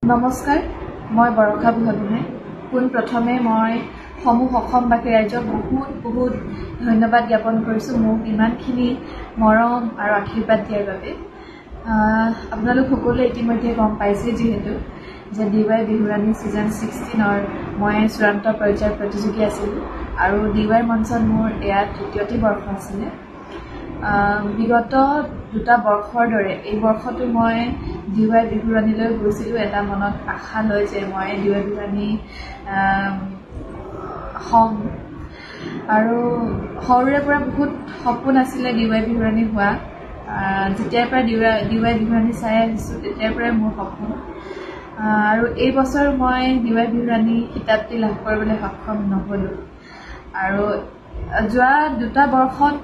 নমস্কাৰ, মই বৰষা বুঢ়াগোহাঁই। পোনপ্ৰথমে মই সমূহ অসমবাসী ৰাইজক বহুত ধন্যবাদ জ্ঞাপন কৰিছোঁ মোক ইমানখিনি মৰম আৰু আশীৰ্বাদ দিয়াৰ বাবে। আপোনালোক সকলোৱে ইতিমধ্যে গম পাইছে যিহেতু যে DY বিহুৰাণী ছিজন 16ৰ মই চূড়ান্ত পৰ্যায়ৰ প্ৰতিযোগী আছিলোঁ আৰু DY মঞ্চত মোৰ এয়া তৃতীয়টি বৰ্ষ আছিলে। বিগত দুটা বৰ্ষৰ দৰে এই বৰ্ষটো মই DY বিহুৰাণীলৈ গৈছিলোঁ এটা মনত আশা লৈ যে মই DY বিহুৰাণী হ'ম আৰু সৰুৰে পৰা বহুত সপোন আছিলে DY বিহুৰাণী হোৱা। যেতিয়াৰ পৰা DY বিহুৰাণী চাই আহিছোঁ তেতিয়াৰ পৰাই মোৰ সপোন আৰু এই বছৰ মই DY বিহুৰাণী খিতাপটি লাভ কৰিবলৈ সক্ষম নহ'লোঁ আৰু যোৱা দুটা বৰ্ষত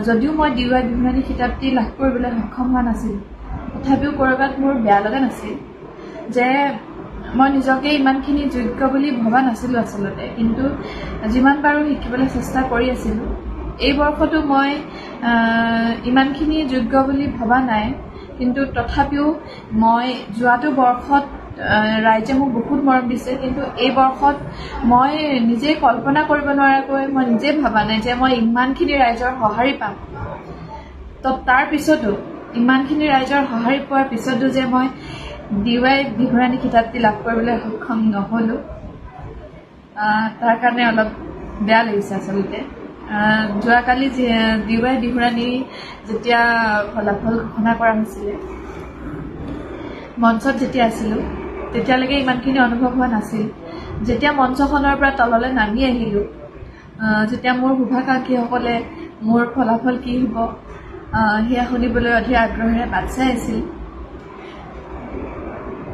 যদিও মই DY বিহুৰাণী খিতাপটি লাভ কৰিবলৈ সক্ষম হোৱা নাছিলোঁ তথাপিও ক'ৰবাত মোৰ বেয়া লগা নাছিল যে মই নিজকে ইমানখিনি যোগ্য বুলি ভবা নাছিলোঁ আচলতে, কিন্তু যিমান পাৰোঁ শিকিবলৈ চেষ্টা কৰি আছিলোঁ। এই বৰ্ষটো মই ইমানখিনি যোগ্য বুলি ভবা নাই, কিন্তু তথাপিও মই যোৱাটো বৰ্ষত ৰাইজে মোক বহুত মৰম দিছে, কিন্তু এই বৰ্ষত মই নিজে কল্পনা কৰিব নোৱাৰাকৈ মই নিজে ভবা নাই যে মই ইমানখিনি ৰাইজৰ সঁহাৰি পাম। তো তাৰ পিছতো ইমানখিনি ৰাইজৰ সঁহাৰি পোৱাৰ পিছতো যে মই DY বিহুৰাণী খিতাপটি লাভ কৰিবলৈ সক্ষম নহ'লোঁ তাৰ কাৰণে অলপ বেয়া লাগিছে আচলতে। যোৱাকালি DY বিহুৰাণী যেতিয়া ফলাফল ঘোষণা কৰা হৈছিলে মঞ্চত যেতিয়া আছিলোঁ তেতিয়ালৈকে ইমানখিনি অনুভৱ হোৱা নাছিল। যেতিয়া মঞ্চখনৰ পৰা তললৈ নামি আহিলোঁ, যেতিয়া মোৰ শুভাকাংক্ষীসকলে মোৰ ফলাফল কি হ'ব সেয়া শুনিবলৈ অধিক আগ্ৰহেৰে বাট চাই আছিল,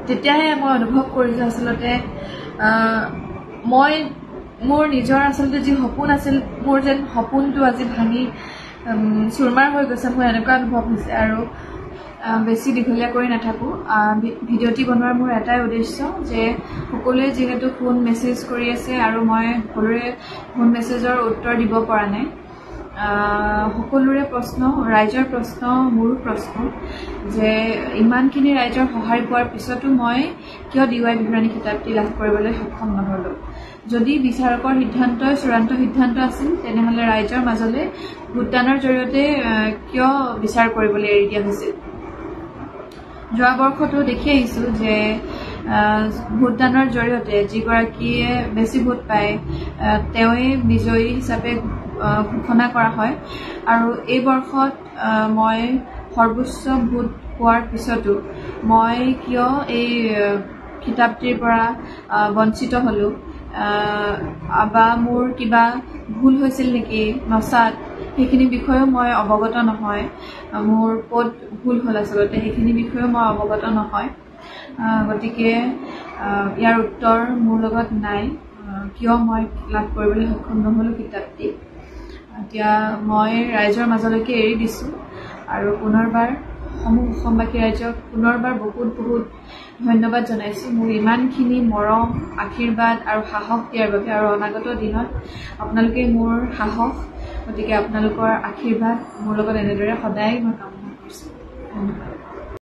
তেতিয়াহে মই অনুভৱ কৰিছোঁ আচলতে মোৰ নিজৰ আচলতে যি সপোন আছিল মোৰ যেন সপোনটো আজি ভাঙি চুৰমাৰ হৈ গৈছে, মোৰ এনেকুৱা অনুভৱ হৈছে। আৰু বেছি দীঘলীয়া কৰি নাথাকোঁ। ভিডিঅ'টি বনোৱাৰ মোৰ এটাই উদ্দেশ্য যে সকলোৱে যিহেতু ফোন মেছেজ কৰি আছে আৰু মই সকলোৰে ফোন মেছেজৰ উত্তৰ দিব পৰা নাই, সকলোৰে প্ৰশ্ন, ৰাইজৰ প্ৰশ্ন, মোৰো প্ৰশ্ন যে ইমানখিনি ৰাইজৰ সঁহাৰি পোৱাৰ পিছতো মই কিয় DY বিহুৰাণী খিতাপটি লাভ কৰিবলৈ সক্ষম নহ'লোঁ। যদি বিচাৰকৰ সিদ্ধান্তই চূড়ান্ত সিদ্ধান্ত আছিল তেনেহ'লে ৰাইজৰ মাজলৈ ভোটদানৰ জৰিয়তে কিয় বিচাৰ কৰিবলৈ এৰি দিয়া হৈছিল। যোৱা বৰ্ষতো দেখি আহিছোঁ যে ভোটদানৰ জৰিয়তে যিগৰাকীয়ে বেছি ভোট পায় তেওঁৱেই বিজয়ী হিচাপে ঘোষণা কৰা হয় আৰু এই বৰ্ষত মই সৰ্বোচ্চ ভোট পোৱাৰ পিছতো মই কিয় এই খিতাপটিৰ পৰা বঞ্চিত হ'লোঁ বা মোৰ কিবা ভুল হৈছিল নেকি নচাত, সেইখিনি বিষয়েও মই অৱগত নহয়। মোৰ ক'ত ভুল হ'ল আচলতে সেইখিনি বিষয়েও মই অৱগত নহয়। গতিকে ইয়াৰ উত্তৰ মোৰ লগত নাই কিয় মই লাভ কৰিবলৈ সক্ষম নহ'লোঁ কিতাপটি। এতিয়া মই ৰাইজৰ মাজলৈকে এৰি দিছোঁ আৰু পুনৰবাৰ সমূহ অসমবাসী ৰাইজক পুনৰবাৰ বহুত ধন্যবাদ জনাইছোঁ মোৰ ইমানখিনি মৰম, আশীৰ্বাদ আৰু সাহস দিয়াৰ বাবে। আৰু অনাগত দিনত আপোনালোকে মোৰ সাহস, গতিকে আপোনালোকৰ আশীৰ্বাদ মোৰ লগত এনেদৰে সদায় মই কামনা কৰিছোঁ। ধন্যবাদ।